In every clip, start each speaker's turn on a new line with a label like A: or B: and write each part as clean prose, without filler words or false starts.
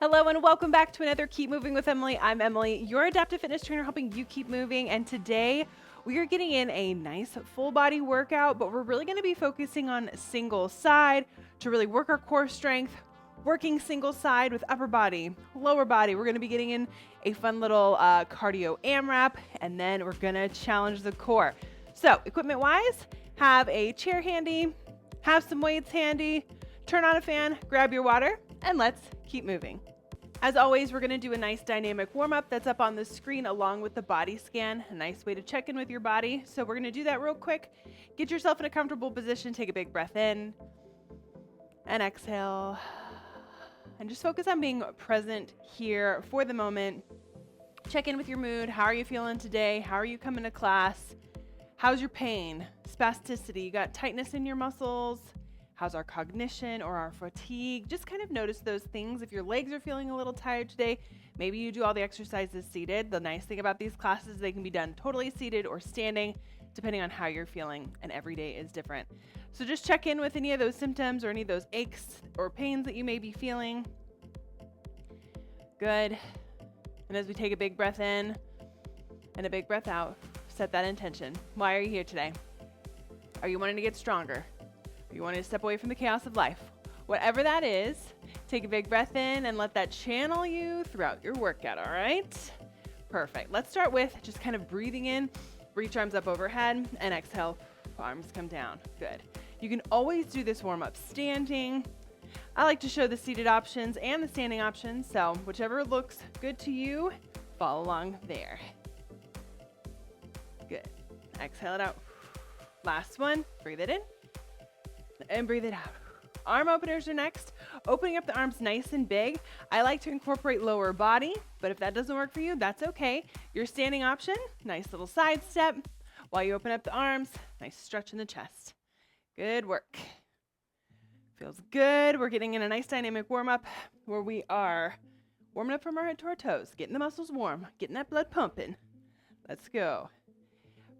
A: Hello and welcome back to another Keep Moving with Emily. I'm Emily, your adaptive fitness trainer helping you keep moving. And today we are getting in a nice full body workout, but we're really going to be focusing on single side to really work our core strength, working single side with upper body, lower body. We're going to be getting in a fun little cardio amrap, and then we're going to challenge the core. So equipment wise, have a chair handy, have some weights handy, turn on a fan, grab your water, and let's keep moving. As always, we're going to do a nice dynamic warm-up that's up on the screen along with the body scan, a nice way to check in with your body. So we're going to do that real quick. Get yourself in a comfortable position, take a big breath in and exhale. And just focus on being present here for the moment. Check in with your mood. How are you feeling today? How are you coming to class? How's your pain? Spasticity? You got tightness in your muscles? How's our cognition or our fatigue? Just kind of notice those things. If your legs are feeling a little tired today, maybe you do all the exercises seated. The nice thing about these classes, they can be done totally seated or standing, depending on how you're feeling, and every day is different. So just check in with any of those symptoms or any of those aches or pains that you may be feeling. Good. And as we take a big breath in and a big breath out, set that intention. Why are you here today? Are you wanting to get stronger? You want to step away from the chaos of life. Whatever that is, take a big breath in and let that channel you throughout your workout, all right? Perfect. Let's start with just kind of breathing in, reach arms up overhead, and exhale, arms come down. Good. You can always do this warm-up standing. I like to show the seated options and the standing options, so whichever looks good to you, follow along there. Good. Exhale it out. Last one, breathe it in. And breathe it out. Arm openers are next. Opening up the arms nice and big. I like to incorporate lower body, but if that doesn't work for you, that's okay. Your standing option, nice little side step. While you open up the arms, nice stretch in the chest. Good work. Feels good. We're getting in a nice dynamic warm-up where we are warming up from our head to our toes, getting the muscles warm, getting that blood pumping. Let's go.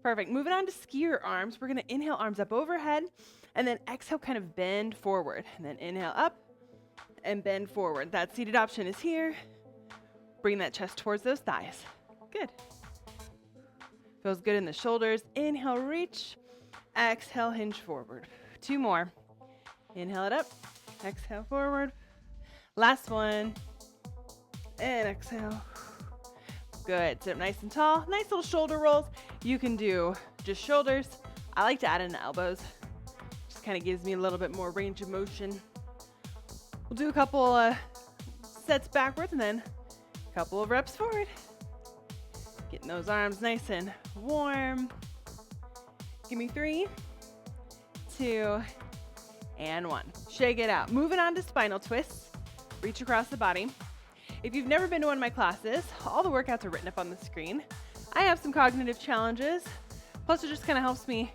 A: Perfect. Moving on to skier arms. We're going to inhale arms up overhead and then exhale, kind of bend forward. And then inhale up and bend forward. That seated option is here. Bring that chest towards those thighs. Good. Feels good in the shoulders. Inhale, reach. Exhale, hinge forward. Two more. Inhale it up. Exhale forward. Last one. And exhale. Good. Sit up nice and tall. Nice little shoulder rolls. You can do just shoulders. I like to add in the elbows. Just kind of gives me a little bit more range of motion. We'll do a couple sets backwards and then a couple of reps forward. Getting those arms nice and warm. Give me 3, 2, and 1. Shake it out. Moving on to spinal twists. Reach across the body. If you've never been to one of my classes, all the workouts are written up on the screen. I have some cognitive challenges, plus it just kind of helps me,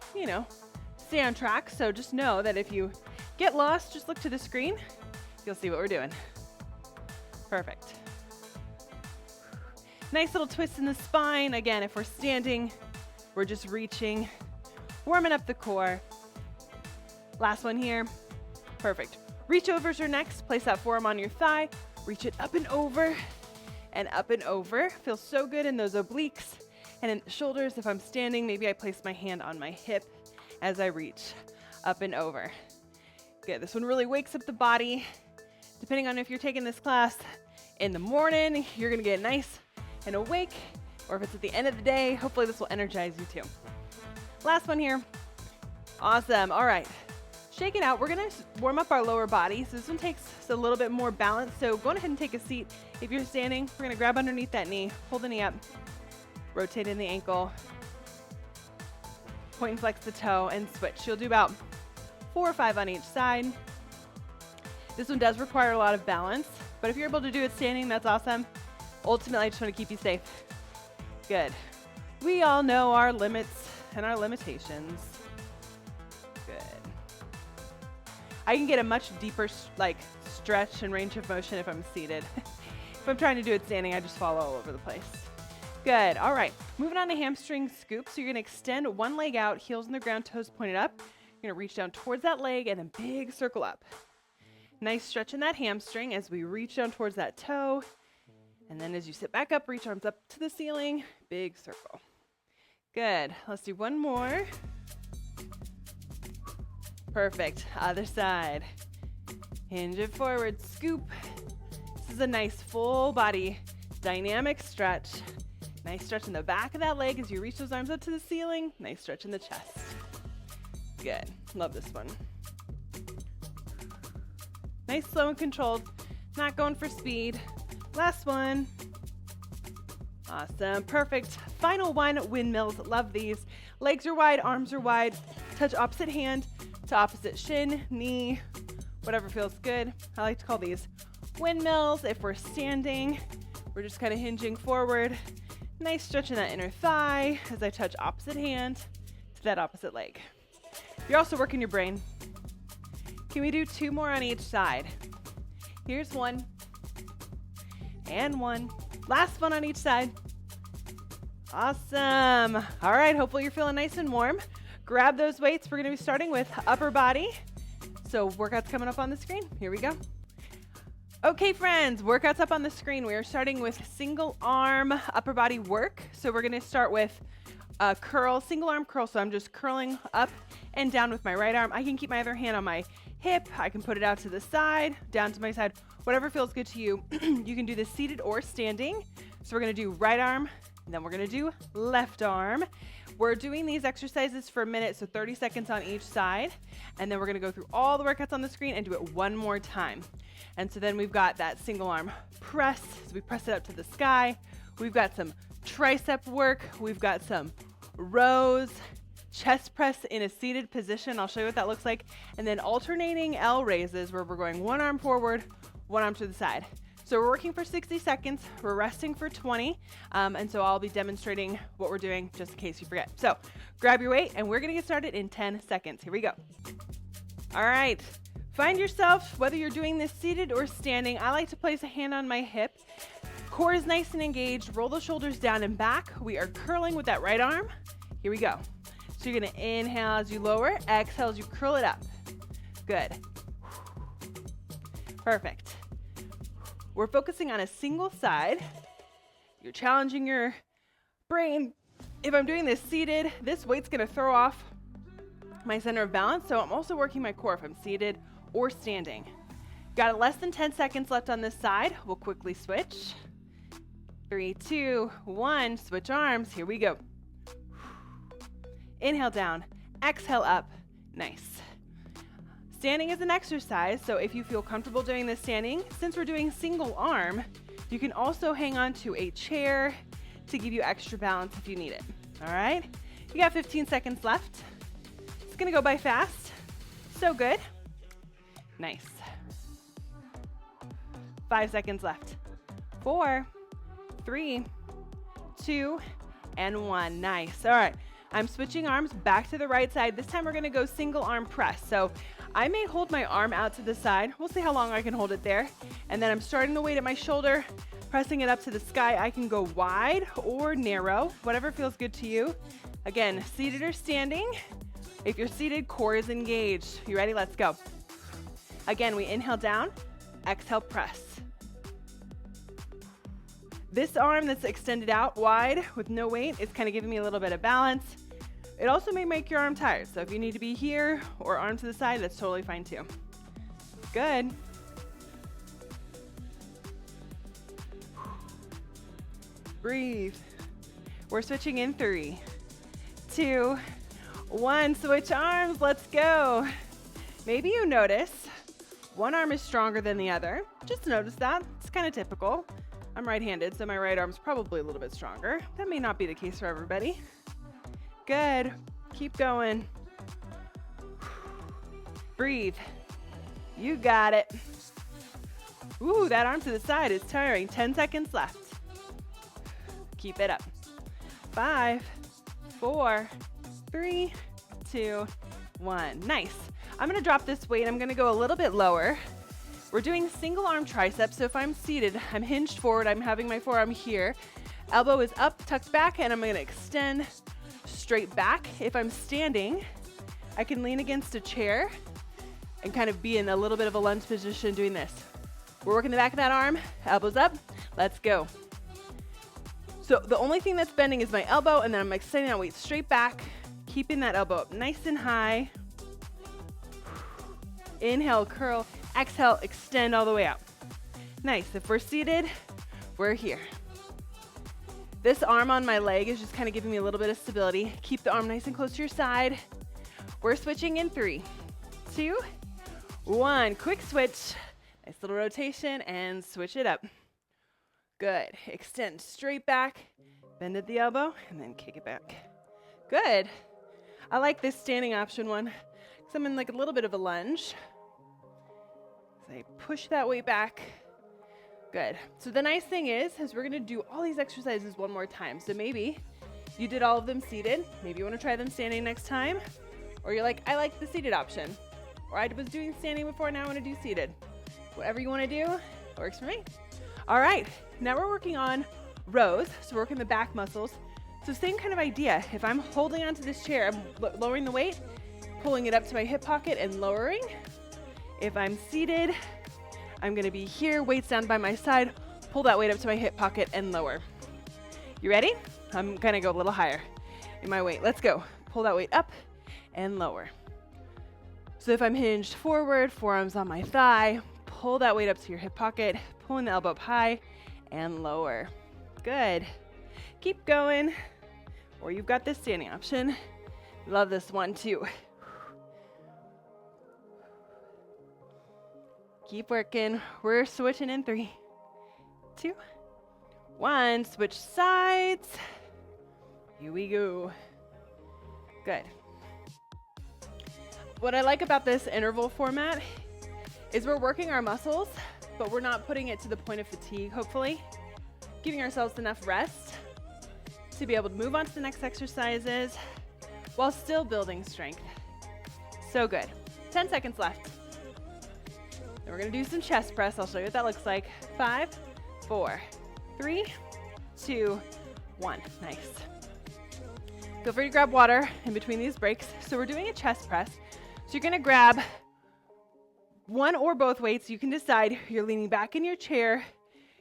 A: stay on track. So just know that if you get lost, just look to the screen. You'll see what we're doing. Perfect. Nice little twist in the spine. Again, if we're standing, we're just reaching, warming up the core. Last one here. Perfect. Reach overs are next. Place that forearm on your thigh. Reach it up and over and up and over. Feels so good in those obliques and in the shoulders. If I'm standing, maybe I place my hand on my hip as I reach up and over. Good. This one really wakes up the body. Depending on if you're taking this class in the morning, you're going to get nice and awake, or if it's at the end of the day, hopefully this will energize you too. Last one here. Awesome. All right. Shake it out. We're going to warm up our lower body. So this one takes a little bit more balance. So go ahead and take a seat. If you're standing, we're going to grab underneath that knee, hold the knee up, rotate in the ankle, point and flex the toe, and switch. You'll do about 4 or 5 on each side. This one does require a lot of balance, but if you're able to do it standing, that's awesome. Ultimately, I just want to keep you safe. Good. We all know our limits and our limitations. Good. I can get a much deeper stretch and range of motion if I'm seated. If I'm trying to do it standing, I just fall all over the place. Good. All right. Moving on to hamstring scoop. So you're going to extend one leg out, heels on the ground, toes pointed up. You're going to reach down towards that leg and a big circle up. Nice stretch in that hamstring as we reach down towards that toe. And then as you sit back up, reach arms up to the ceiling, big circle. Good. Let's do one more. Perfect. Other side. Hinge it forward, scoop. This is a nice full body dynamic stretch. Nice stretch in the back of that leg as you reach those arms up to the ceiling. Nice stretch in the chest. Good. Love this one. Nice, slow and controlled. Not going for speed. Last one. Awesome. Perfect. Final one, windmills. Love these. Legs are wide, arms are wide. Touch opposite hand to opposite shin, knee, whatever feels good. I like to call these windmills. If we're standing, we're just kind of hinging forward. Nice stretch in that inner thigh as I touch opposite hand to that opposite leg. You're also working your brain. Can we do 2 more on each side? Here's one. And one. Last one on each side. Awesome. All right, hopefully you're feeling nice and warm. Grab those weights. We're going to be starting with upper body. So workout's coming up on the screen. Here we go. Okay, friends, workouts up on the screen. We are starting with single arm upper body work. So we're going to start with a curl, single arm curl. So I'm just curling up and down with my right arm. I can keep my other hand on my hip. I can put it out to the side, down to my side, whatever feels good to you. You can do this seated or standing. So we're going to do right arm, and then we're going to do left arm. We're doing these exercises for a minute, so 30 seconds on each side. And then we're going to go through all the workouts on the screen and do it one more time. And so then we've got that single arm press. So we press it up to the sky. We've got some tricep work. We've got some rows, chest press in a seated position. I'll show you what that looks like. And then alternating L raises where we're going one arm forward, one arm to the side. So we're working for 60 seconds. We're resting for 20. And so I'll be demonstrating what we're doing just in case you forget. So grab your weight and we're gonna get started in 10 seconds. Here we go. All right. Find yourself, whether you're doing this seated or standing. I like to place a hand on my hip. Core is nice and engaged. Roll the shoulders down and back. We are curling with that right arm. Here we go. So you're gonna inhale as you lower, exhale as you curl it up. Good. Perfect. We're focusing on a single side. You're challenging your brain. If I'm doing this seated, this weight's gonna throw off my center of balance, so I'm also working my core if I'm seated or standing. Got less than 10 seconds left on this side. We'll quickly switch. 3, 2, 1, switch arms. Here we go. Inhale down, exhale up. Nice. Standing is an exercise, so if you feel comfortable doing this standing, since we're doing single arm, you can also hang on to a chair to give you extra balance if you need it. All right? You got 15 seconds left. It's gonna go by fast. So good. Nice. 5 seconds left. 4, 3, 2, and 1. Nice. All right. I'm switching arms back to the right side. This time we're gonna go single arm press. So I may hold my arm out to the side. We'll see how long I can hold it there. And then I'm starting the weight at my shoulder, pressing it up to the sky. I can go wide or narrow, whatever feels good to you. Again, seated or standing. If you're seated, core is engaged. You ready? Let's go. Again, we inhale down, exhale, press. This arm that's extended out wide with no weight is kind of giving me a little bit of balance. It also may make your arm tired, so if you need to be here or arm to the side, that's totally fine too. Good. Breathe. We're switching in 3, 2, 1. Switch arms. Let's go. Maybe you notice one arm is stronger than the other. Just notice that. It's kind of typical. I'm right-handed, so my right arm's probably a little bit stronger. That may not be the case for everybody. Good. Keep going. Breathe. You got it. Ooh, that arm to the side is tiring. 10 seconds left. Keep it up. 5, 4, 3, 2, 1. Nice. I'm gonna drop this weight. I'm gonna go a little bit lower. We're doing single arm triceps. So if I'm seated, I'm hinged forward. I'm having my forearm here. Elbow is up, tucked back, and I'm gonna extend straight back. If I'm standing, I can lean against a chair and kind of be in a little bit of a lunge position doing this. We're working the back of that arm, elbows up, let's go. So the only thing that's bending is my elbow, and then I'm extending that weight straight back, keeping that elbow up nice and high. Inhale, curl, exhale, extend all the way out. Nice, if we're seated, we're here. This arm on my leg is just kind of giving me a little bit of stability. Keep the arm nice and close to your side. We're switching in 3, 2, 1. Quick switch. Nice little rotation and switch it up. Good. Extend straight back, bend at the elbow, and then kick it back. Good. I like this standing option one because I'm in like a little bit of a lunge. So I push that weight back. Good. So the nice thing is we're going to do all these exercises one more time. So maybe you did all of them seated. Maybe you want to try them standing next time. Or you're like, I like the seated option. Or I was doing standing before, now I want to do seated. Whatever you want to do works for me. All right. Now we're working on rows. So we're working the back muscles. So same kind of idea. If I'm holding onto this chair, I'm lowering the weight, pulling it up to my hip pocket and lowering. If I'm seated, I'm going to be here, weights down by my side, pull that weight up to my hip pocket and lower. You ready? I'm going to go a little higher in my weight. Let's go. Pull that weight up and lower. So if I'm hinged forward, forearms on my thigh, pull that weight up to your hip pocket, pulling the elbow up high and lower. Good. Keep going. Or you've got this standing option. Love this one too. Keep working. We're switching in 3, 2, 1. Switch sides. Here we go. Good. What I like about this interval format is we're working our muscles, but we're not putting it to the point of fatigue, hopefully. Giving ourselves enough rest to be able to move on to the next exercises while still building strength. So good. 10 seconds left. Then we're going to do some chest press. I'll show you what that looks like. 5, 4, 3, 2, 1. Nice. Feel free to grab water in between these breaks. So we're doing a chest press. So you're going to grab one or both weights. You can decide. You're leaning back in your chair.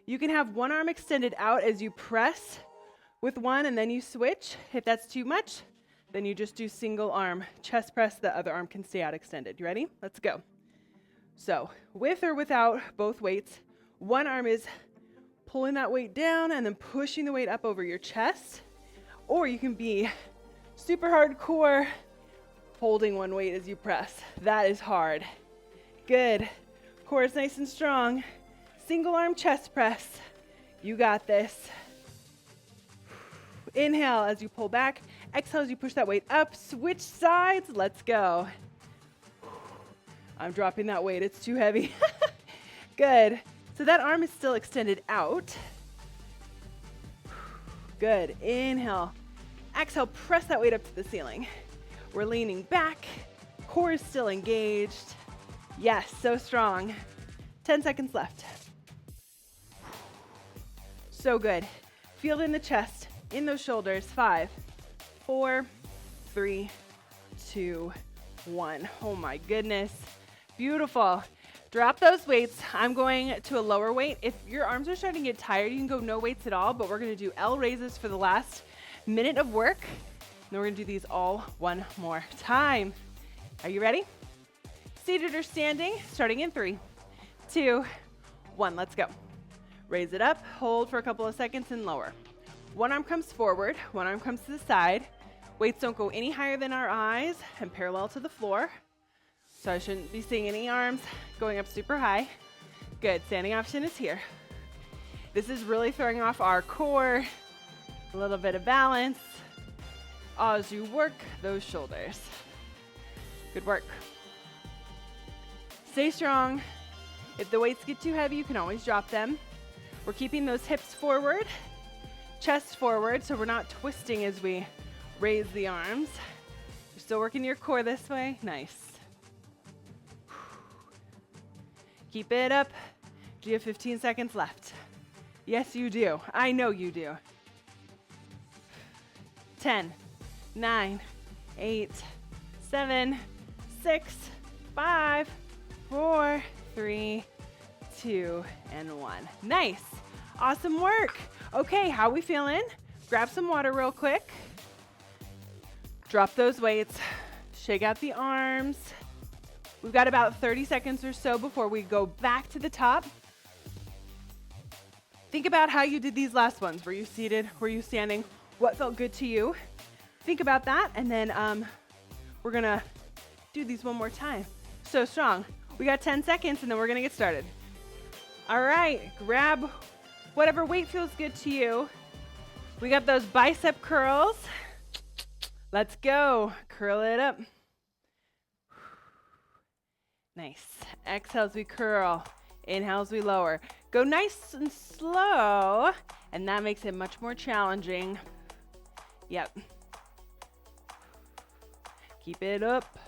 A: You can have one arm extended out as you press with one, and then you switch. If that's too much, then you just do single arm chest press. The other arm can stay out extended. You ready? Let's go. So with or without both weights, one arm is pulling that weight down and then pushing the weight up over your chest. Or you can be super hardcore, holding one weight as you press. That is hard. Good. Core is nice and strong. Single arm chest press. You got this. Inhale as you pull back. Exhale as you push that weight up. Switch sides. Let's go. I'm dropping that weight. It's too heavy. Good. So that arm is still extended out. Good. Inhale. Exhale. Press that weight up to the ceiling. We're leaning back. Core is still engaged. Yes, so strong. 10 seconds left. So good. Feel it in the chest, in those shoulders. 5, 4, 3, 2, 1. Oh my goodness. Beautiful. Drop those weights. I'm going to a lower weight. If your arms are starting to get tired, you can go no weights at all, but we're going to do L raises for the last minute of work. And we're going to do these all one more time. Are you ready? Seated or standing, starting in 3, 2, 1. Let's go. Raise it up, hold for a couple of seconds and lower. One arm comes forward, one arm comes to the side. Weights don't go any higher than our eyes and parallel to the floor. So I shouldn't be seeing any arms going up super high. Good, standing option is here. This is really throwing off our core, a little bit of balance as you work those shoulders. Good work. Stay strong. If the weights get too heavy, you can always drop them. We're keeping those hips forward, chest forward, so we're not twisting as we raise the arms. You're still working your core this way. Nice. Keep it up. Do you have 15 seconds left? Yes, you do. I know you do. 10, 9, 8, 7, 6, 5, 4, 3, 2, and 1. Nice. Awesome work. Okay, how we feeling? Grab some water real quick. Drop those weights. Shake out the arms. We've got about 30 seconds or so before we go back to the top. Think about how you did these last ones. Were you seated? Were you standing? What felt good to you? Think about that, and then we're gonna do these one more time. So strong. We got 10 seconds, and then we're gonna get started. All right, grab whatever weight feels good to you. We got those bicep curls. Let's go. Curl it up. Nice. Exhale as we curl. Inhale as we lower. Go nice and slow, and that makes it much more challenging. Yep. Keep it up.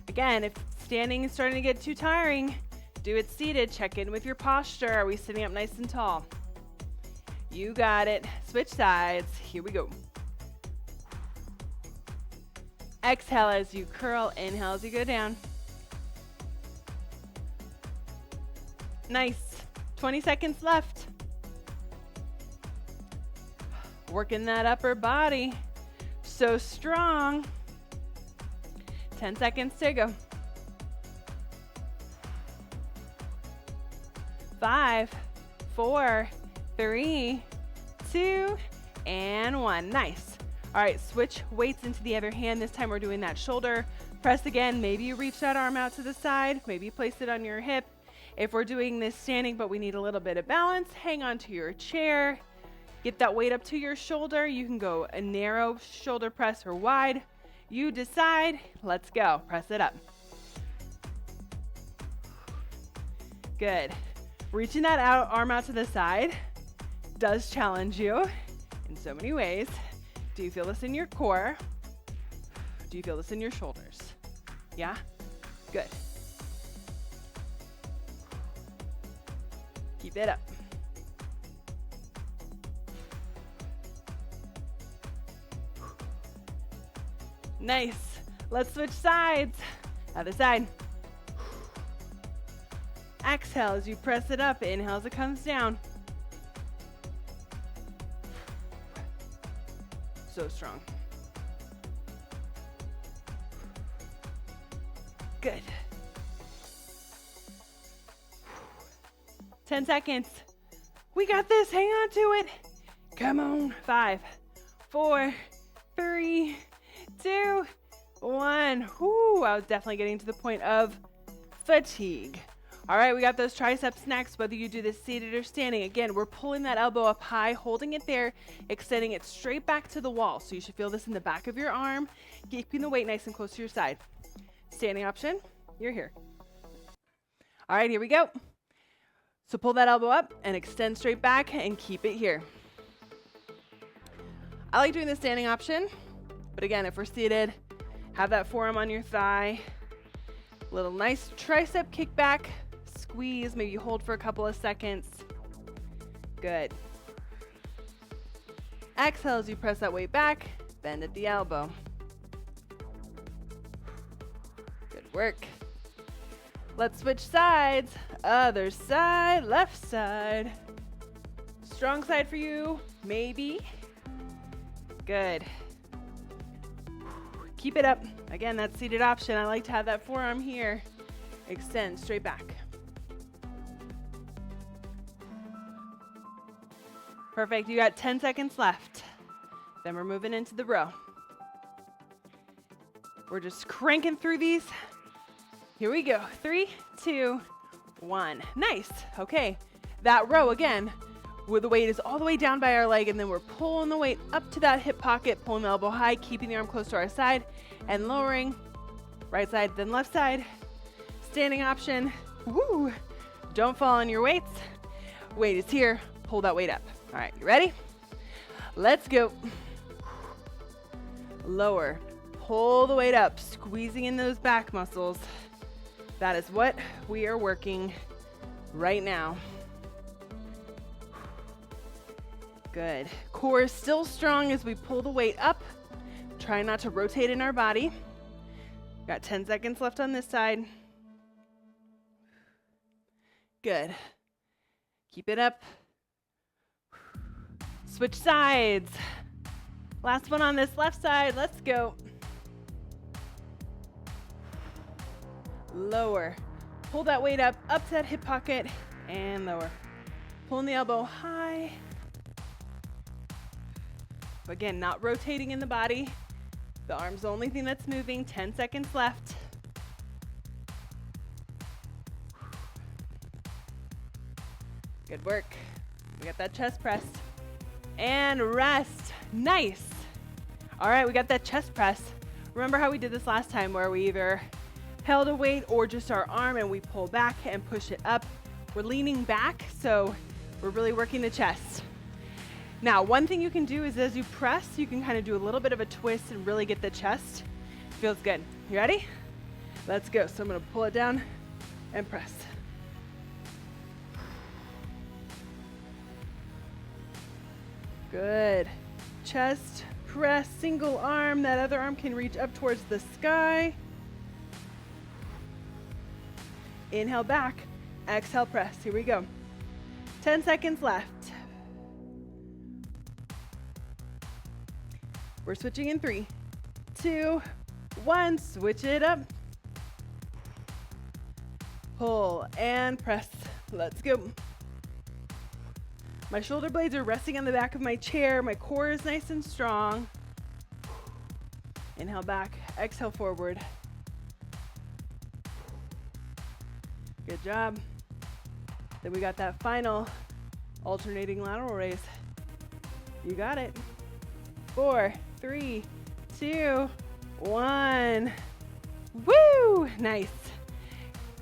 A: Again, if standing is starting to get too tiring, do it seated. Check in with your posture. Are we sitting up nice and tall? You got it. Switch sides. Here we go. Exhale as you curl. Inhale as you go down. Nice. 20 seconds left. Working that upper body. So strong. 10 seconds to go. 5, 4, 3, 2, and 1. Nice. All right, switch weights into the other hand. This time we're doing that shoulder press again. Maybe you reach that arm out to the side. Maybe you place it on your hip. If we're doing this standing, but we need a little bit of balance, hang on to your chair. Get that weight up to your shoulder. You can go a narrow shoulder press or wide. You decide. Let's go. Press it up. Good. Reaching that arm out to the side does challenge you in so many ways. Do you feel this in your core? Do you feel this in your shoulders? Yeah? Good. Keep it up. Nice. Let's switch sides. Other side. Exhale as you press it up. Inhale as it comes down. So strong. Good. 10 seconds. We got this. Hang on to it. Come on. 5, 4, 3, 2, 1. Whoo, I was definitely getting to the point of fatigue. All right, we got those triceps next, whether you do this seated or standing. Again, we're pulling that elbow up high, holding it there, extending it straight back to the wall. So you should feel this in the back of your arm, keeping the weight nice and close to your side. Standing option, you're here. All right, here we go. So pull that elbow up and extend straight back and keep it here. I like doing the standing option, but again, if we're seated, have that forearm on your thigh, little nice tricep kick back, squeeze, maybe hold for a couple of seconds. Good. Exhale as you press that weight back, bend at the elbow. Good work. Let's switch sides. Other side, left side. Strong side for you, maybe. Good. Keep it up. Again, that seated option. I like to have that forearm here. Extend straight back. Perfect. You got 10 seconds left. Then we're moving into the row. We're just cranking through these. Here we go. 3, 2, 1. Nice. Okay. That row again, where the weight is all the way down by our leg, and then we're pulling the weight up to that hip pocket, pulling the elbow high, keeping the arm close to our side, and lowering. Right side, then left side. Standing option. Woo! Don't fall on your weights. Weight is here. Pull that weight up. All right, you ready? Let's go. Lower. Pull the weight up, squeezing in those back muscles. That is what we are working right now. Good. Core is still strong as we pull the weight up. Try not to rotate in our body. Got 10 seconds left on this side. Good. Keep it up. Switch sides. Last one on this left side. Let's go. Lower. Pull that weight up to that hip pocket, and lower. Pulling the elbow high. Again, not rotating in the body. The arm's the only thing that's moving. 10 seconds left. Good work. We got that chest press. And rest. Nice. All right, we got that chest press. Remember how we did this last time where we either held a weight or just our arm and we pull back and push it up. We're leaning back, so we're really working the chest. Now, one thing you can do is as you press, you can kind of do a little bit of a twist and really get the chest. Feels good. You ready? Let's go. So I'm going to pull it down and press. Good. Chest, press, single arm. That other arm can reach up towards the sky. Inhale back. Exhale, press. Here we go. 10 seconds left. We're switching in 3, 2, 1. Switch it up. Pull and press. Let's go. My shoulder blades are resting on the back of my chair. My core is nice and strong. Inhale back. Exhale forward. Good job. Then we got that final alternating lateral raise. You got it. 4, 3, 2, 1. Woo! Nice.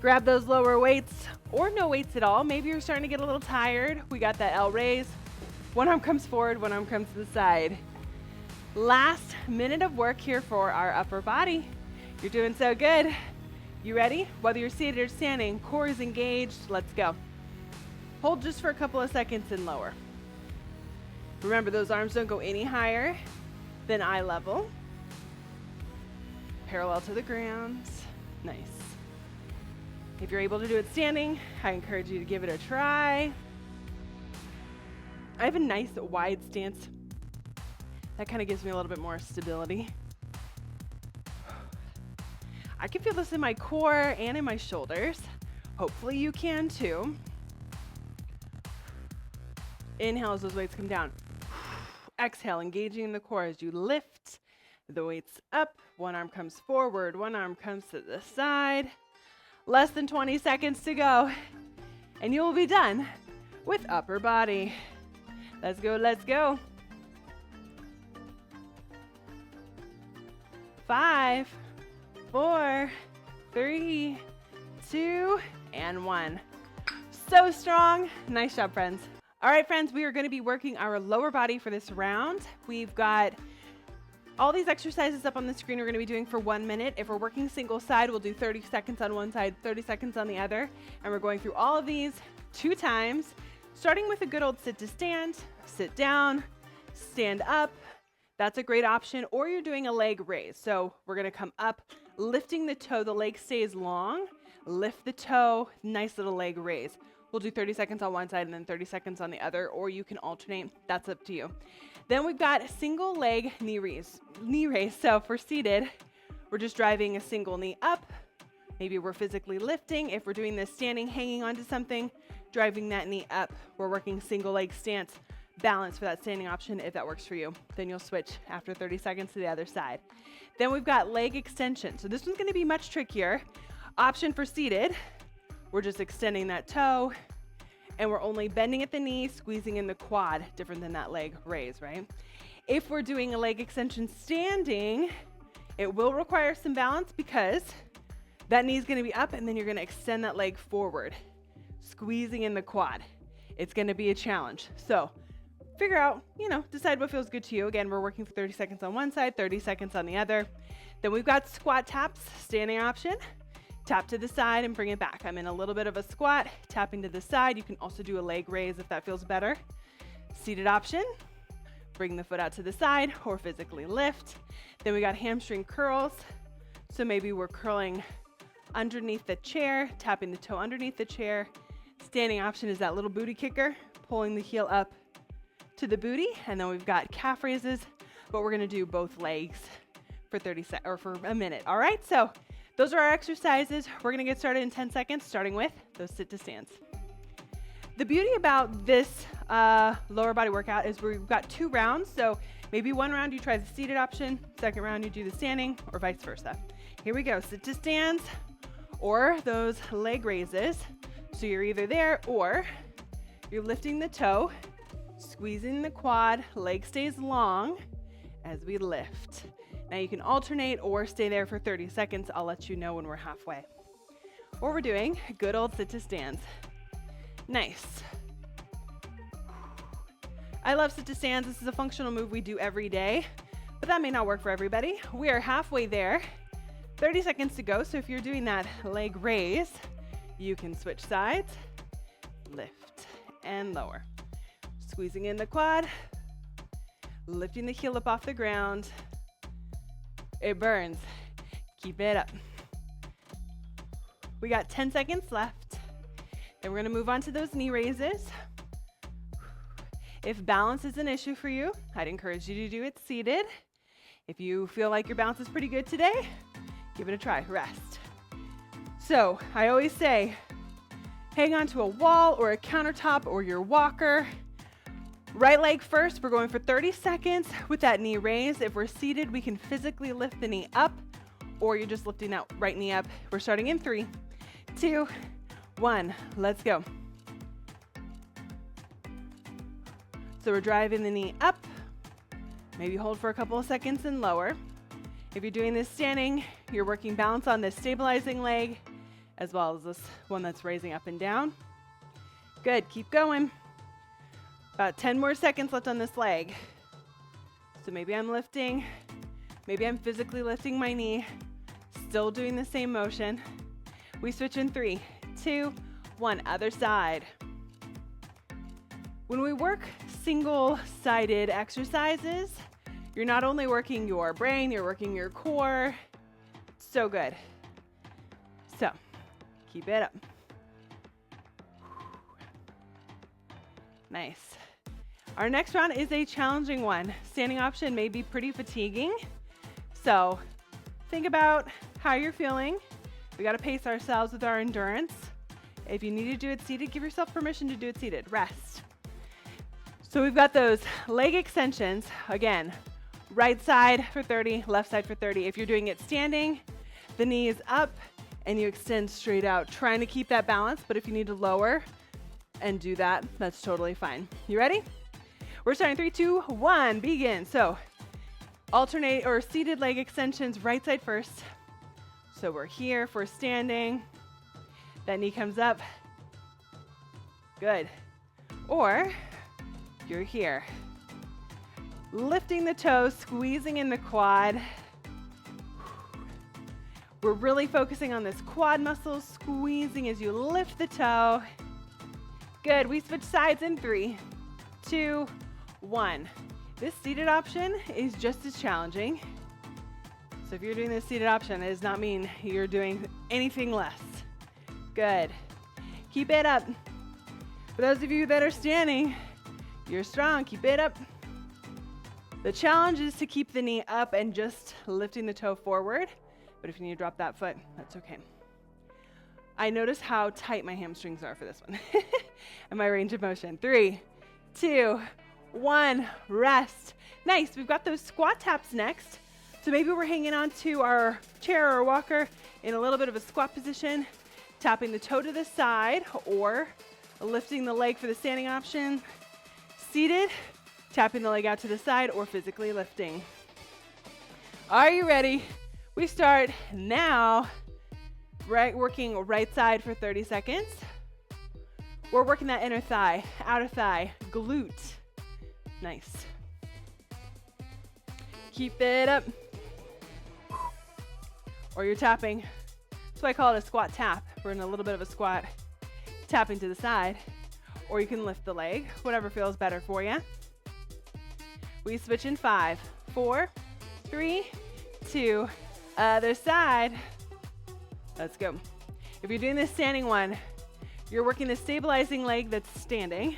A: Grab those lower weights or no weights at all. Maybe you're starting to get a little tired. We got that L raise. One arm comes forward, one arm comes to the side. Last minute of work here for our upper body. You're doing so good. You ready? Whether you're seated or standing, core is engaged. Let's go. Hold just for a couple of seconds and lower. Remember, those arms don't go any higher than eye level. Parallel to the ground. Nice. If you're able to do it standing, I encourage you to give it a try. I have a nice wide stance. That kind of gives me a little bit more stability. I can feel this in my core and in my shoulders. Hopefully you can too. Inhale as those weights come down. Exhale, engaging the core as you lift the weights up. One arm comes forward, one arm comes to the side. Less than 20 seconds to go, and you will be done with upper body. Let's go, let's go. 5, 4, 3, 2, and 1. So strong. Nice job, friends. All right, friends, we are going to be working our lower body for this round. We've got all these exercises up on the screen we're going to be doing for 1 minute. If we're working single side, we'll do 30 seconds on one side, 30 seconds on the other. And we're going through all of these 2 times, starting with a good old sit to stand, sit down, stand up. That's a great option. Or you're doing a leg raise. So we're going to come up, lifting the toe. The leg stays long. Lift the toe. Nice little leg raise. We'll do 30 seconds on one side and then 30 seconds on the other, or you can alternate. That's up to you. Then we've got a single leg knee raise. So if we're seated, we're just driving a single knee up. Maybe we're physically lifting. If we're doing this standing, hanging onto something, driving that knee up. We're working single leg stance, balance for that standing option if that works for you. Then you'll switch after 30 seconds to the other side. Then we've got leg extension. So this one's going to be much trickier. Option for seated. We're just extending that toe, and we're only bending at the knee, squeezing in the quad, different than that leg raise, right? If we're doing a leg extension standing, it will require some balance because that knee is going to be up, and then you're going to extend that leg forward, squeezing in the quad. It's going to be a challenge. So figure out, decide what feels good to you. Again, we're working for 30 seconds on one side, 30 seconds on the other. Then we've got squat taps, standing option. Tap to the side and bring it back. I'm in a little bit of a squat, tapping to the side. You can also do a leg raise if that feels better. Seated option, bring the foot out to the side or physically lift. Then we got hamstring curls. So maybe we're curling underneath the chair, tapping the toe underneath the chair. Standing option is that little booty kicker, pulling the heel up to the booty. And then we've got calf raises, but we're gonna do both legs for 30 seconds or for a minute. All right, so those are our exercises. We're gonna get started in 10 seconds, starting with those sit to stands. The beauty about this lower body workout is we've got 2 rounds. So maybe one round you try the seated option, second round you do the standing, or vice versa. Here we go, sit to stands or those leg raises. So you're either there or you're lifting the toe, squeezing the quad, leg stays long as we lift. Now you can alternate or stay there for 30 seconds. I'll let you know when we're halfway. Or we're doing good old sit to stands. Nice. I love sit to stands. This is a functional move we do every day, but that may not work for everybody. We are halfway there. 30 seconds to go. So if you're doing that leg raise, you can switch sides, lift and lower. Squeezing in the quad, lifting the heel up off the ground. It burns. Keep it up. We got 10 seconds left. Then we're gonna move on to those knee raises. If balance is an issue for you, I'd encourage you to do it seated. If you feel like your balance is pretty good today, give it a try, rest. So I always say, hang on to a wall or a countertop or your walker. Right leg first, we're going for 30 seconds with that knee raise. If we're seated, we can physically lift the knee up, or you're just lifting that right knee up. We're starting in 3, 2, 1, let's go. So we're driving the knee up, maybe hold for a couple of seconds and lower. If you're doing this standing, you're working balance on this stabilizing leg, as well as this one that's raising up and down. Good, keep going. About 10 more seconds left on this leg. So maybe I'm lifting, maybe I'm physically lifting my knee, still doing the same motion. We switch in 3, 2, 1, other side. When we work single-sided exercises, you're not only working your brain, you're working your core. So good. So, keep it up. Nice. Our next round is a challenging one. Standing option may be pretty fatiguing. So, think about how you're feeling. We gotta pace ourselves with our endurance. If you need to do it seated, give yourself permission to do it seated. Rest. So we've got those leg extensions. Again, right side for 30, left side for 30. If you're doing it standing, the knee is up and you extend straight out, trying to keep that balance. But if you need to lower and do that, that's totally fine. You ready? We're starting 3, 2, 1, begin. So alternate or seated leg extensions, right side first. So we're here for standing. That knee comes up. Good. Or you're here. Lifting the toes, squeezing in the quad. We're really focusing on this quad muscle, squeezing as you lift the toe. Good, we switch sides in 3, 2, 1. This seated option is just as challenging. So if you're doing this seated option, it does not mean you're doing anything less. Good. Keep it up. For those of you that are standing, you're strong, keep it up. The challenge is to keep the knee up and just lifting the toe forward. But if you need to drop that foot, that's okay. I notice how tight my hamstrings are for this one. And my range of motion. 3, 2, 1, rest. Nice, we've got those squat taps next. So maybe we're hanging on to our chair or walker in a little bit of a squat position, tapping the toe to the side or lifting the leg for the standing option. Seated, tapping the leg out to the side or physically lifting. Are you ready? We start now, right, working right side for 30 seconds. We're working that inner thigh, outer thigh, glute. Nice. Keep it up. Or you're tapping. That's why I call it a squat tap. We're in a little bit of a squat, tapping to the side. Or you can lift the leg, whatever feels better for you. We switch in 5, 4, 3, 2, Other side. Let's go. If you're doing this standing one, you're working the stabilizing leg that's standing,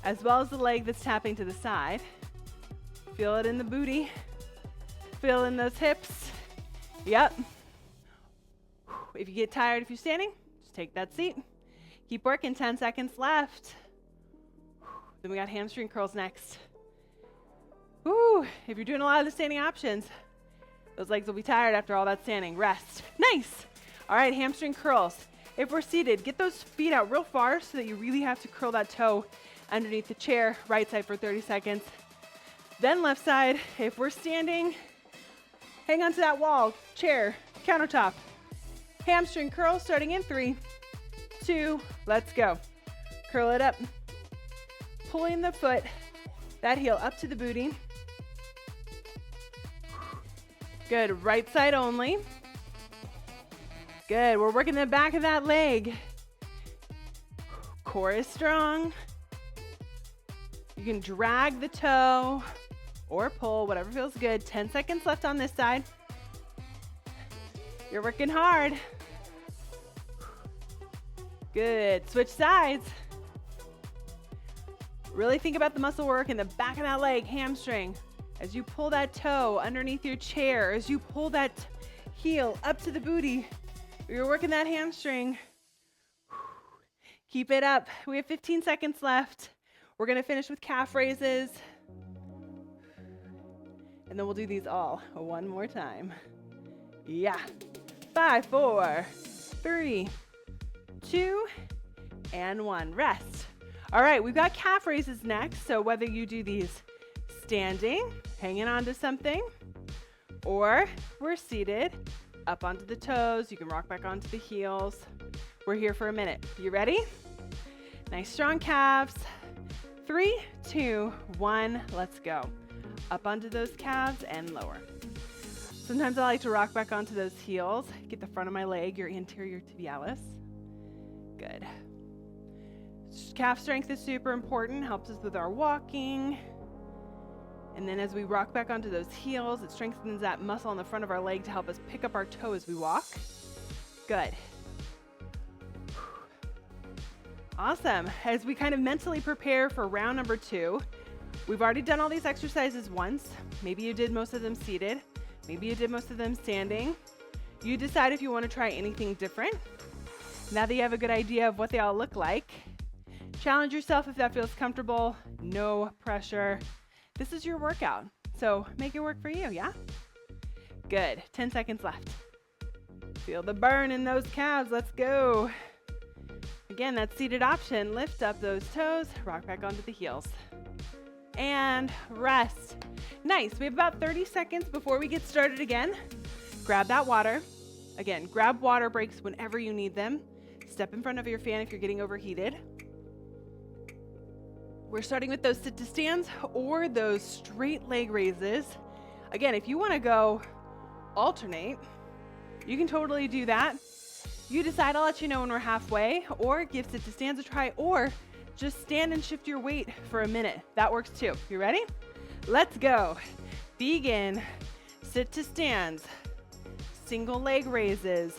A: as well as the leg that's tapping to the side. Feel it in the booty. Feel in those hips. Yep. If you get tired if you're standing, just take that seat. Keep working, 10 seconds left. Then we got hamstring curls next. Woo, if you're doing a lot of the standing options, those legs will be tired after all that standing. Rest. Nice. All right, hamstring curls. If we're seated, get those feet out real far so that you really have to curl that toe underneath the chair. Right side for 30 seconds. Then left side. If we're standing, hang on to that wall, chair, countertop. Hamstring curls starting in 3, 2, let's go. Curl it up. Pulling the foot, that heel up to the booty. Good, right side only. Good, we're working the back of that leg. Core is strong. You can drag the toe or pull, whatever feels good. 10 seconds left on this side. You're working hard. Good, switch sides. Really think about the muscle work in the back of that leg, hamstring. As you pull that toe underneath your chair, as you pull that heel up to the booty, you're working that hamstring. Keep it up. We have 15 seconds left. We're gonna finish with calf raises. And then we'll do these all one more time. Yeah. 5, 4, 3, 2, and 1. Rest. All right, we've got calf raises next. So whether you do these standing, hanging onto something, or we're seated, up onto the toes, you can rock back onto the heels. We're here for a minute. You ready? Nice strong calves. 3, 2, 1, let's go. Up onto those calves and lower. Sometimes I like to rock back onto those heels. Get the front of my leg, your anterior tibialis. Good. Calf strength is super important, helps us with our walking. And then as we rock back onto those heels, it strengthens that muscle on the front of our leg to help us pick up our toe as we walk. Good. Awesome. As we kind of mentally prepare for round number 2, we've already done all these exercises once. Maybe you did most of them seated. Maybe you did most of them standing. You decide if you want to try anything different. Now that you have a good idea of what they all look like, challenge yourself if that feels comfortable. No pressure. This is your workout, so make it work for you, yeah? Good. 10 seconds left. Feel the burn in those calves. Let's go. Again, that seated option. Lift up those toes, rock back onto the heels. And rest. Nice. We have about 30 seconds before we get started again. Grab that water. Again, grab water breaks whenever you need them. Step in front of your fan if you're getting overheated. We're starting with those sit to stands or those straight leg raises. Again, if you want to go alternate, you can totally do that. You decide, I'll let you know when we're halfway, or give sit to stands a try, or just stand and shift your weight for a minute. That works too. You ready? Let's go. Begin. Sit to stands. Single leg raises.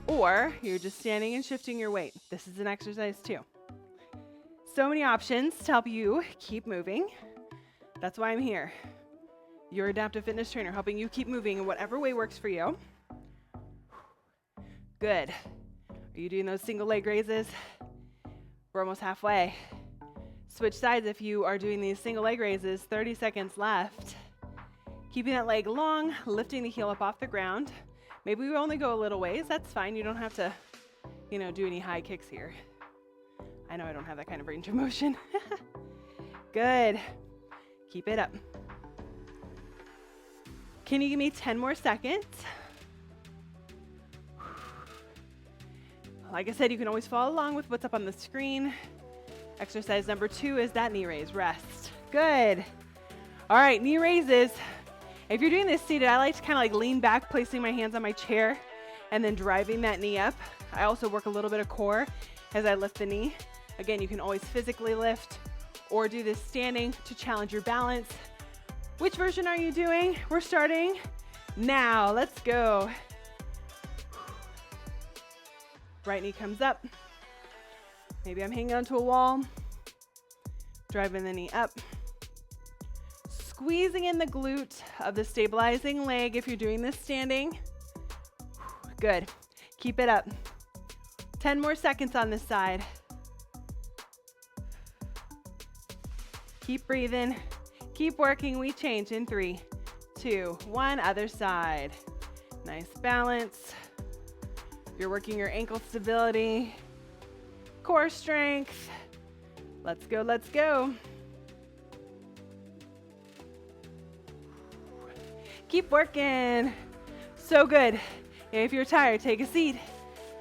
A: Or you're just standing and shifting your weight. This is an exercise too. So many options to help you keep moving. That's why I'm here. Your adaptive fitness trainer, helping you keep moving in whatever way works for you. Good. Are you doing those single leg raises? We're almost halfway. Switch sides if you are doing these single leg raises. 30 seconds left. Keeping that leg long, lifting the heel up off the ground. Maybe we only go a little ways. That's fine. You don't have to, do any high kicks here. I know I don't have that kind of range of motion. Good. Keep it up. Can you give me 10 more seconds? Like I said, you can always follow along with what's up on the screen. Exercise number 2 is that knee raise. Rest. Good. All right, knee raises. If you're doing this seated, I like to kind of lean back, placing my hands on my chair, and then driving that knee up. I also work a little bit of core as I lift the knee. Again, you can always physically lift or do this standing to challenge your balance, Which version are you doing? We're starting now. Let's go. Right knee comes up. Maybe I'm hanging onto a wall. Driving the knee up. Squeezing in the glute of the stabilizing leg if you're doing this standing. Good. Keep it up. 10 more seconds on this side. Keep breathing. Keep working. We change in 3, 2, 1. Other side. Nice balance. You're working your ankle stability, core strength. Let's go, let's go. Keep working. So good. If you're tired, take a seat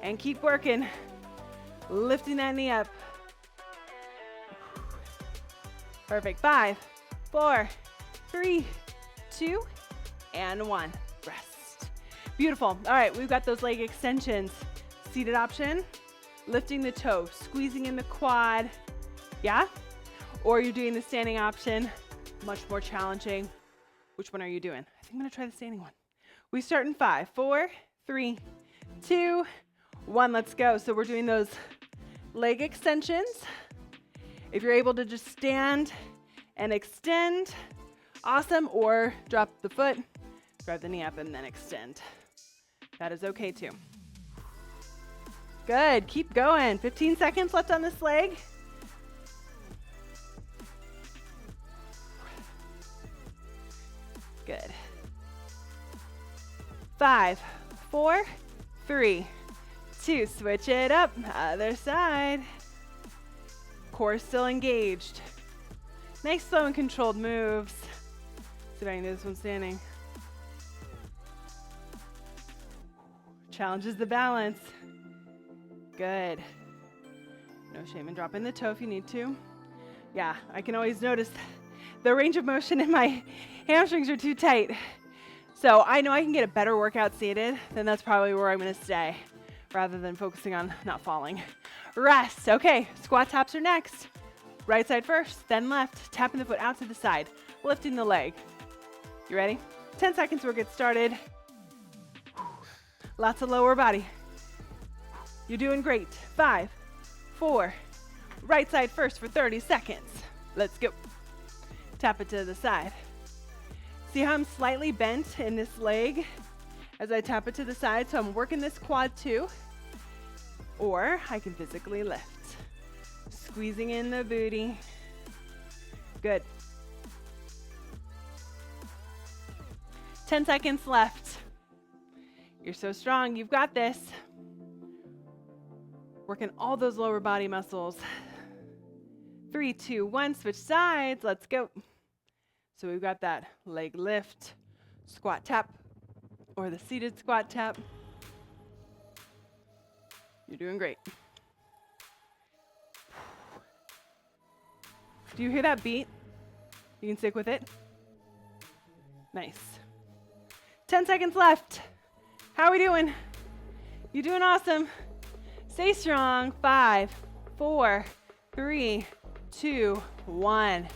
A: and keep working. Lifting that knee up. Perfect. 5, 4, 3, 2, and 1. Rest. Beautiful. All right, we've got those leg extensions. Seated option, lifting the toe, squeezing in the quad. Yeah? Or you're doing the standing option, much more challenging. Which one are you doing? I think I'm gonna try the standing one. We start in 5, 4, 3, 2, 1. Let's go. So we're doing those leg extensions. If you're able to just stand and extend, awesome. Or drop the foot, drive the knee up, and then extend. That is okay too. Good. Keep going. 15 seconds left on this leg. Good. 5, 4, 3, 2. Switch it up. Other side. Core still engaged. Nice slow and controlled moves. See if I can do this one standing. Challenges the balance. Good. No shame in dropping the toe if you need to. Yeah, I can always notice the range of motion in my hamstrings are too tight. So I know I can get a better workout seated, then that's probably where I'm gonna stay rather than focusing on not falling. Rest. Okay, squat taps are next. Right side first, then left. Tapping the foot out to the side, lifting the leg. You ready? 10 seconds, we'll get started. Lots of lower body. You're doing great. 5, 4, right side first for 30 seconds. Let's go. Tap it to the side. See how I'm slightly bent in this leg as I tap it to the side? So I'm working this quad too. Or I can physically lift. Squeezing in the booty. Good. 10 seconds left. You're so strong. You've got this. Working all those lower body muscles. 3, 2, 1. Switch sides. Let's go. So we've got that leg lift, squat tap, or the seated squat tap. You're doing great. Do you hear that beat? You can stick with it. Nice. 10 seconds left. How are we doing? You're doing awesome. Stay strong. 5, 4, 3, 2, 1.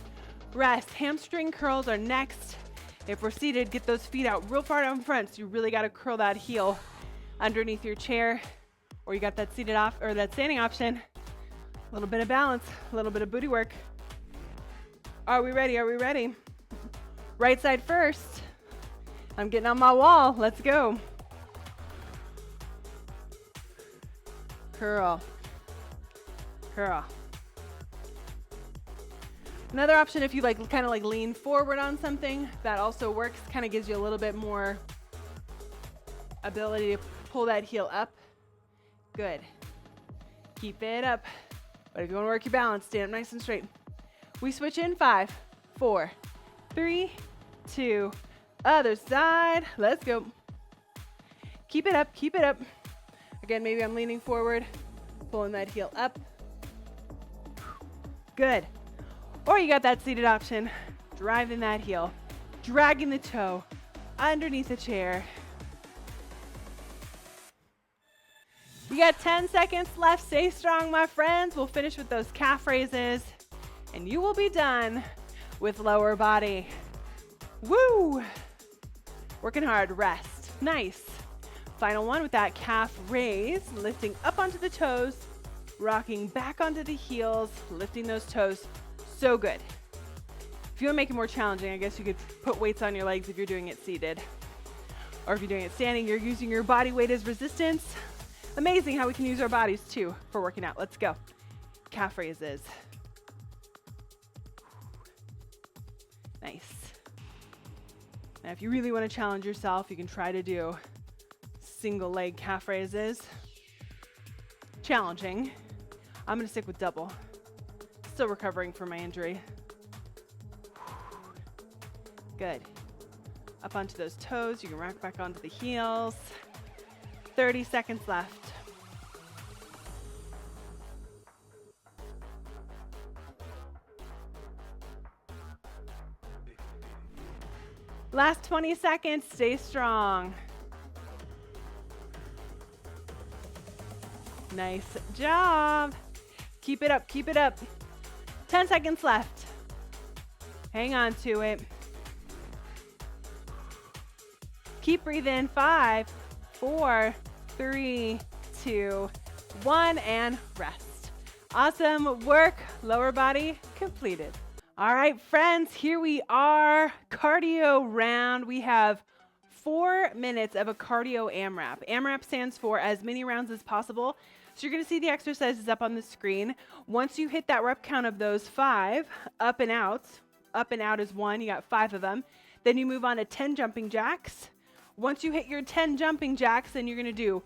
A: Rest. Hamstring curls are next. If we're seated, get those feet out real far out in front. So you really got to curl that heel underneath your chair, or you got that seated off or that standing option. A little bit of balance, a little bit of booty work. Are we ready? Are we ready? Right side first. I'm getting on my wall. Let's go. Curl. Curl. Another option, if you kind of lean forward on something, that also works. Kind of gives you a little bit more ability to pull that heel up. Good. Keep it up. But if you want to work your balance, stand up nice and straight. We switch in 5, 4, 3, 2, other side. Let's go. Keep it up, keep it up. Again, maybe I'm leaning forward, pulling that heel up. Good. Or you got that seated option, driving that heel, dragging the toe underneath the chair. You got 10 seconds left. Stay strong, my friends. We'll finish with those calf raises, and you will be done with lower body. Woo! Working hard, rest. Nice. Final one with that calf raise, lifting up onto the toes, rocking back onto the heels, lifting those toes. So good. If you want to make it more challenging, I guess you could put weights on your legs if you're doing it seated. Or if you're doing it standing, you're using your body weight as resistance. Amazing how we can use our bodies too for working out. Let's go. Calf raises. Nice. Now, if you really want to challenge yourself, you can try to do single leg calf raises. Challenging. I'm going to stick with double. Still recovering from my injury. Good. Up onto those toes. You can rock back onto the heels. 30 seconds left. Last 20 seconds. Stay strong. Nice job. Keep it up. Keep it up. 10 seconds left. Hang on to it. Keep breathing. 5, 4, 3, 2, 1, and rest. Awesome work. Lower body completed. All right, friends, here we are. Cardio round. We have 4 minutes of a cardio AMRAP. AMRAP stands for as many rounds as possible. So you're going to see the exercises up on the screen. Once you hit that rep count of those 5, up and out is 1, you got 5 of them. Then you move on to 10 jumping jacks. Once you hit your 10 jumping jacks, then you're going to do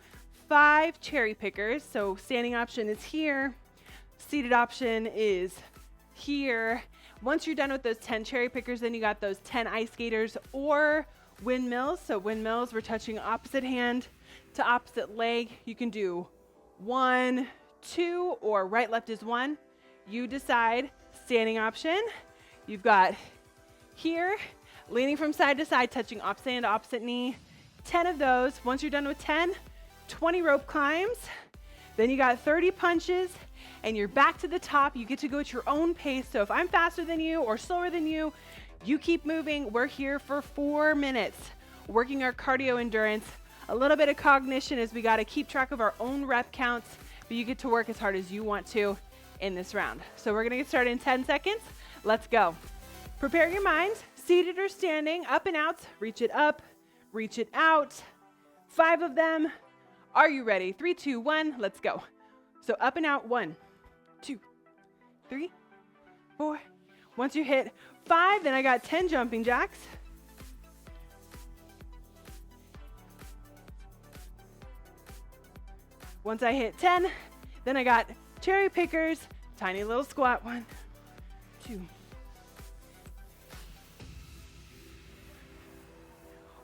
A: 5 cherry pickers. So standing option is here. Seated option is here. Once you're done with those 10 cherry pickers, then you got those 10 ice skaters or windmills. So windmills, we're touching opposite hand to opposite leg. You can do 1, 2, or right, left is 1. You decide. Standing option. You've got here, leaning from side to side, touching opposite hand to opposite knee. 10 of those. Once you're done with 10, 20 rope climbs. Then you got 30 punches, and you're back to the top. You get to go at your own pace. So if I'm faster than you or slower than you, you keep moving. We're here for 4 minutes, working our cardio endurance. A little bit of cognition as we got to keep track of our own rep counts, but you get to work as hard as you want to in this round. So we're going to get started in 10 seconds. Let's go. Prepare your mind, seated or standing, up and out. Reach it up, reach it out. 5 of them. Are you ready? 3, 2, 1, let's go. So up and out, 1, 2, 3, 4. Once you hit 5, then I got 10 jumping jacks. Once I hit 10, then I got cherry pickers, tiny little squat, 1, 2.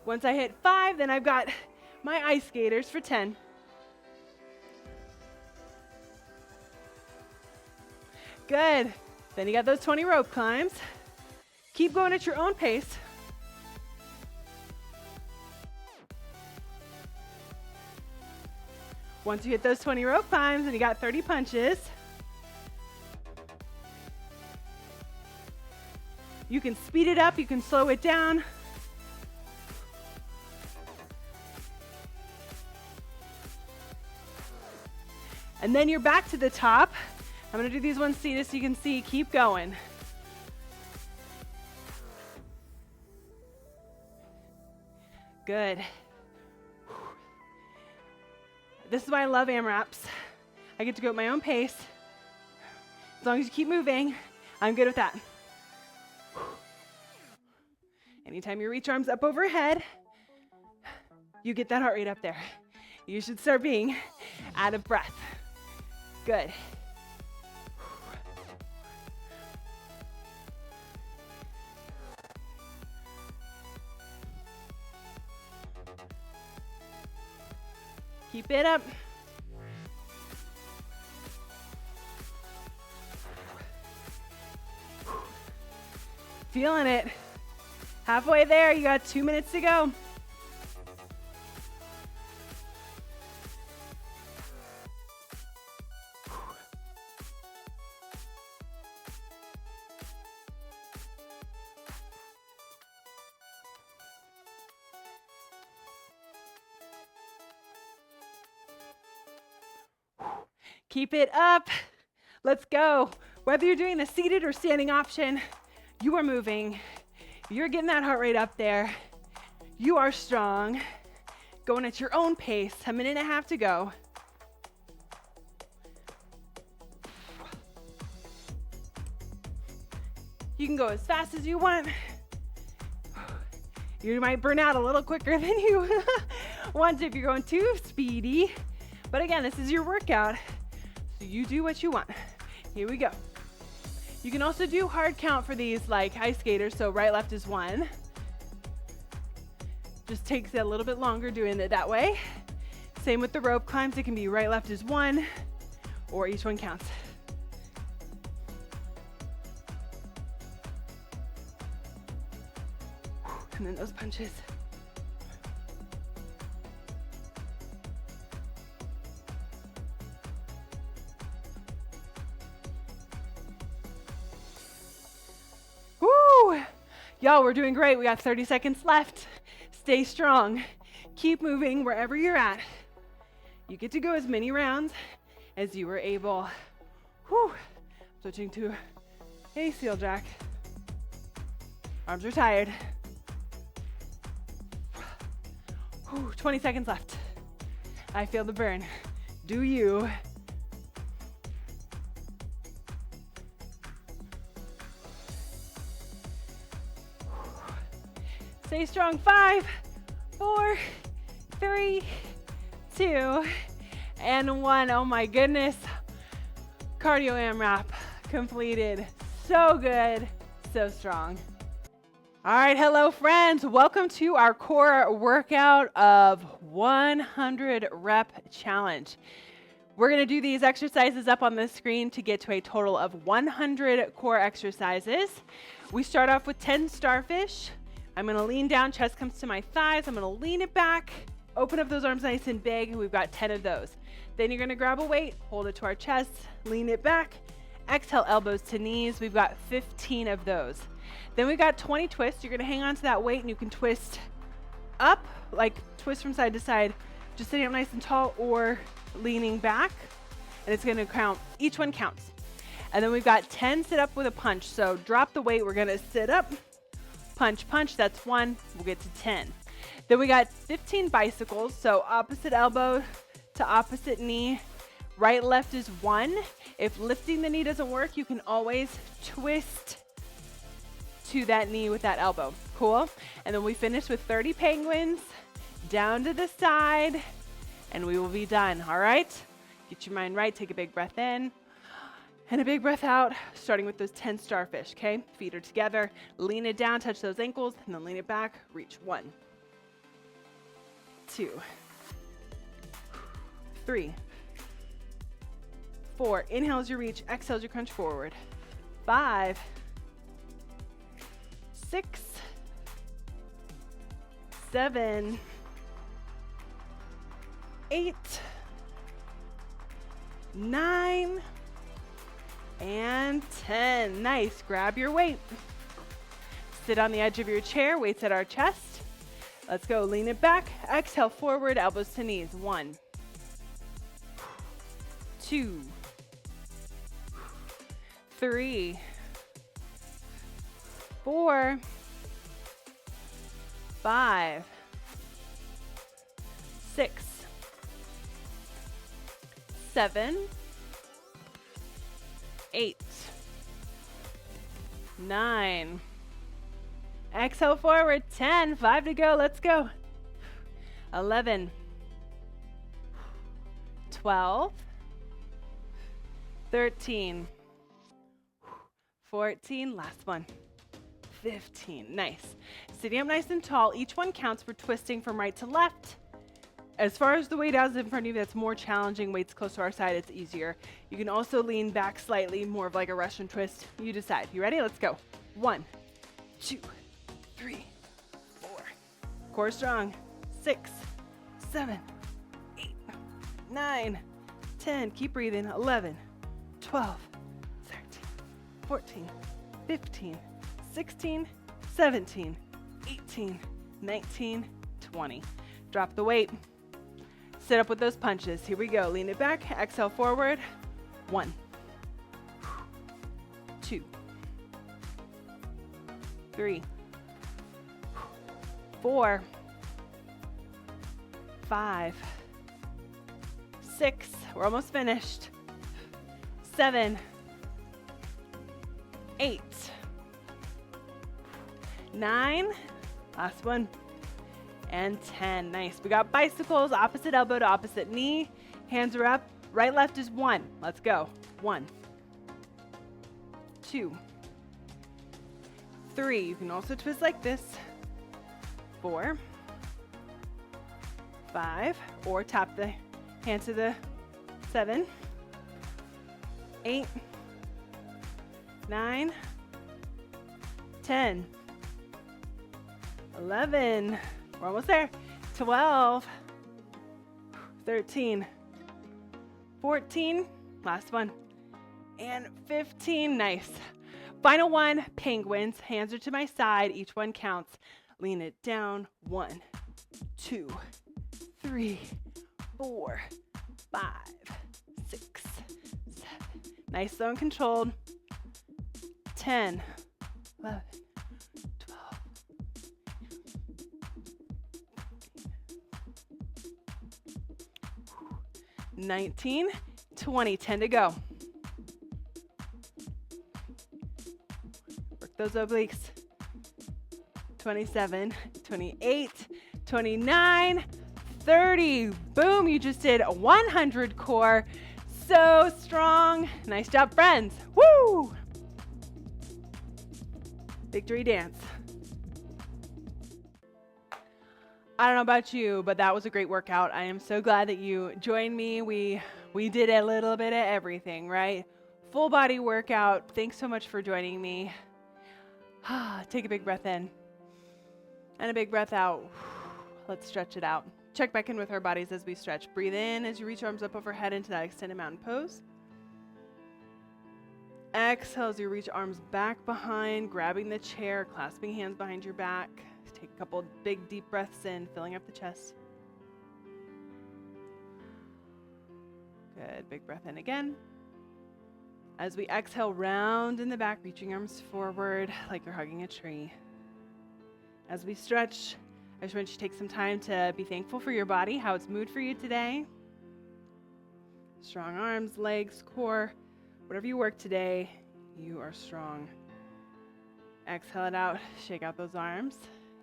A: Once I hit 5, then I've got my ice skaters for 10. Good. Then you got those 20 rope climbs. Keep going at your own pace. Once you hit those 20 rope climbs, and you got 30 punches, you can speed it up, you can slow it down. And then you're back to the top. I'm going to do these ones seated so you can see. Keep going. Good. This is why I love AMRAPs. I get to go at my own pace. As long as you keep moving, I'm good with that. Anytime you reach arms up overhead, you get that heart rate up there. You should start being out of breath. Good. Keep it up. Feeling it. Halfway there, you got 2 minutes to go. Keep it up. Let's go. Whether you're doing the seated or standing option, you are moving. You're getting that heart rate up there. You are strong. Going at your own pace. 1.5 minutes to go. You can go as fast as you want. You might burn out a little quicker than you want if you're going too speedy. But again, this is your workout, so you do what you want. Here we go. You can also do hard count for these like ice skaters, so right, left is 1. Just takes it a little bit longer doing it that way. Same with the rope climbs. It can be right, left is 1, or each one counts. And then those punches. Woo! Y'all, we're doing great. We got 30 seconds left. Stay strong. Keep moving wherever you're at. You get to go as many rounds as you were able. Whew. Switching to a seal jack. Arms are tired. 20 seconds left. I feel the burn. Do you? Stay strong. 5, 4, 3, 2, and 1. Oh my goodness. Cardio AMRAP completed. So good. So strong. All right, hello friends. Welcome to our core workout of 100 rep challenge. We're gonna do these exercises up on the screen to get to a total of 100 core exercises. We start off with 10 starfish. I'm gonna lean down, chest comes to my thighs. I'm gonna lean it back, open up those arms nice and big. We've got 10 of those. Then you're gonna grab a weight, hold it to our chest, lean it back, exhale, elbows to knees. We've got 15 of those. Then we got 20 twists. You're gonna hang on to that weight and you can twist up, like twist from side to side, just sitting up nice and tall or leaning back. And it's gonna count, each one counts. And then we've got 10 sit up with a punch. So drop the weight, we're gonna sit up, punch, punch, that's 1, we'll get to 10. Then we got 15 bicycles. So opposite elbow to opposite knee, right, left is 1. If lifting the knee doesn't work, you can always twist to that knee with that elbow. Cool. And then we finish with 30 penguins down to the side and we will be done. All right. Get your mind right. Take a big breath in and a big breath out, starting with those 10 starfish. Okay. Feet are together. Lean it down, touch those ankles, and then lean it back. Reach. 1, 2, 3, 4. Inhale as you reach. Exhale as you crunch forward. 5, 6, 7, 8, 9, and 10. Nice. Grab your weight. Sit on the edge of your chair, weights at our chest. Let's go. Lean it back. Exhale forward, elbows to knees. 1, 2, 3, 4, 5, 6, 7, 8, 9. Exhale forward. 10. 5 to go. Let's go. 11, 12, 13, 14. Last one. 15. Nice. Sitting up nice and tall. Each one counts. We're twisting from right to left. As far as the weight out in front of you, that's more challenging. Weight's close to our side, it's easier. You can also lean back slightly, more of like a Russian twist. You decide. You ready? Let's go. 1, 2, 3, 4. Core strong. 6, 7, 8, 9, 10. Keep breathing. 11, 12, 13, 14, 15, 16, 17, 18, 19, 20. Drop the weight. Sit up with those punches. Here we go. Lean it back. Exhale forward. 1, 2, 3, 4, 5, 6. We're almost finished. 7, 8, 9. Last one. And 10. Nice. We got bicycles, opposite elbow to opposite knee. Hands are up. Right, left is 1. Let's go. 1, 2, 3. You can also twist like this. 4, 5, or tap the hand to the 7, 8, 9, 10, 11. We're almost there. 12, 13, 14, last one, and 15. Nice. Final one, penguins. Hands are to my side. Each one counts. Lean it down. 1, 2, 3, 4, 5, 6, 7. Nice, slow and controlled. 10, 11, 12, 19, 20. 10 to go. Work those obliques. 27, 28, 29, 30. Boom, you just did 100 core. So strong. Nice job, friends. Woo! Victory dance. I don't know about you, but that was a great workout. I am so glad that you joined me. We did a little bit of everything, right? Full body workout. Thanks so much for joining me. Take a big breath in and a big breath out. Let's stretch it out. Check back in with our bodies as we stretch. Breathe in as you reach arms up overhead into that extended mountain pose. Exhale as you reach arms back behind, grabbing the chair, clasping hands behind your back. Take a couple big deep breaths in, filling up the chest. Good, big breath in again. As we exhale, round in the back, reaching arms forward like you're hugging a tree. As we stretch, I just want you to take some time to be thankful for your body, how it's moved for you today. Strong arms, legs, core, whatever you work today, you are strong. Exhale it out, shake out those arms.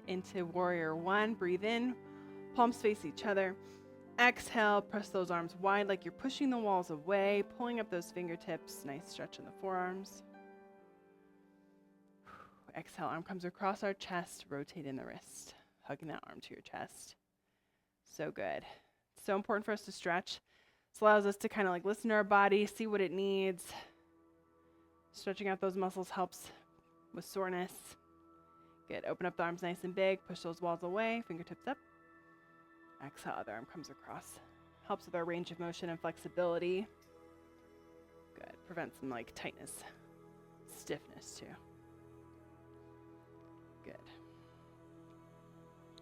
A: Into warrior 1, breathe in, palms face each other. Exhale, press those arms wide like you're pushing the walls away, pulling up those fingertips. Nice stretch in the forearms. Exhale, arm comes across our chest, rotate in the wrist, hugging that arm to your chest. So good. So important for us to stretch. This allows us to kind of like listen to our body, see what it needs. Stretching out those muscles helps with soreness. Good. Open up the arms nice and big. Push those walls away. Fingertips up. Exhale, other arm comes across. Helps with our range of motion and flexibility. Good. Prevents some like tightness, stiffness too. Good.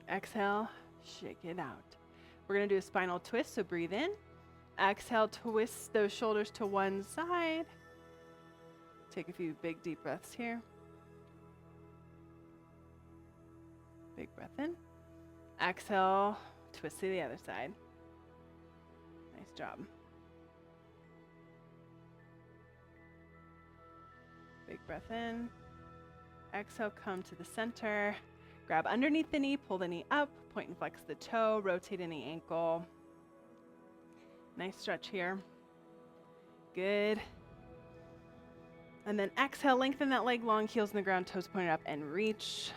A: Exhale, shake it out. We're going to do a spinal twist, so breathe in. Exhale, twist those shoulders to one side. Take a few big deep breaths here. Big breath in. Exhale, twist to the other side. Nice job. Big breath in. Exhale, come to the center. Grab underneath the knee, pull the knee up, point and flex the toe, rotate any ankle. Nice stretch here. Good. And then exhale, lengthen that leg long, heels in the ground, toes pointed up, and reach.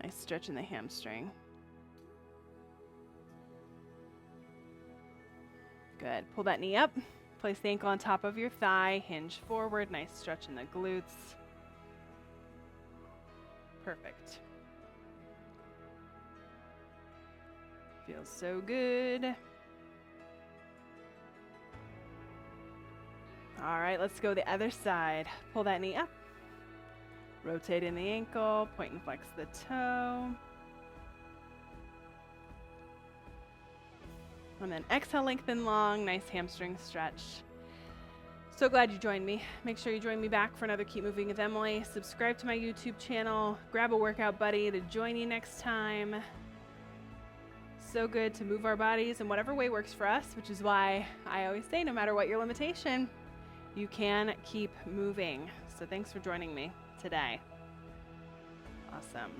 A: Nice stretch in the hamstring. Good. Pull that knee up. Place the ankle on top of your thigh. Hinge forward. Nice stretch in the glutes. Perfect. Feels so good. All right, let's go the other side. Pull that knee up. Rotate in the ankle, point and flex the toe. And then exhale, lengthen long, nice hamstring stretch. So glad you joined me. Make sure you join me back for another Keep Moving with Emily. Subscribe to my YouTube channel. Grab a workout buddy to join you next time. So good to move our bodies in whatever way works for us, which is why I always say no matter what your limitation, you can keep moving. So thanks for joining me today. Awesome.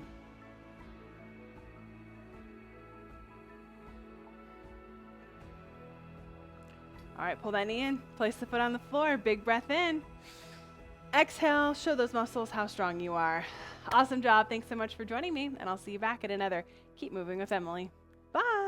A: All right, pull that knee in, place the foot on the floor, big breath in. Exhale, show those muscles how strong you are. Awesome job. Thanks so much for joining me, and I'll see you back at another Keep Moving with Emily. Bye.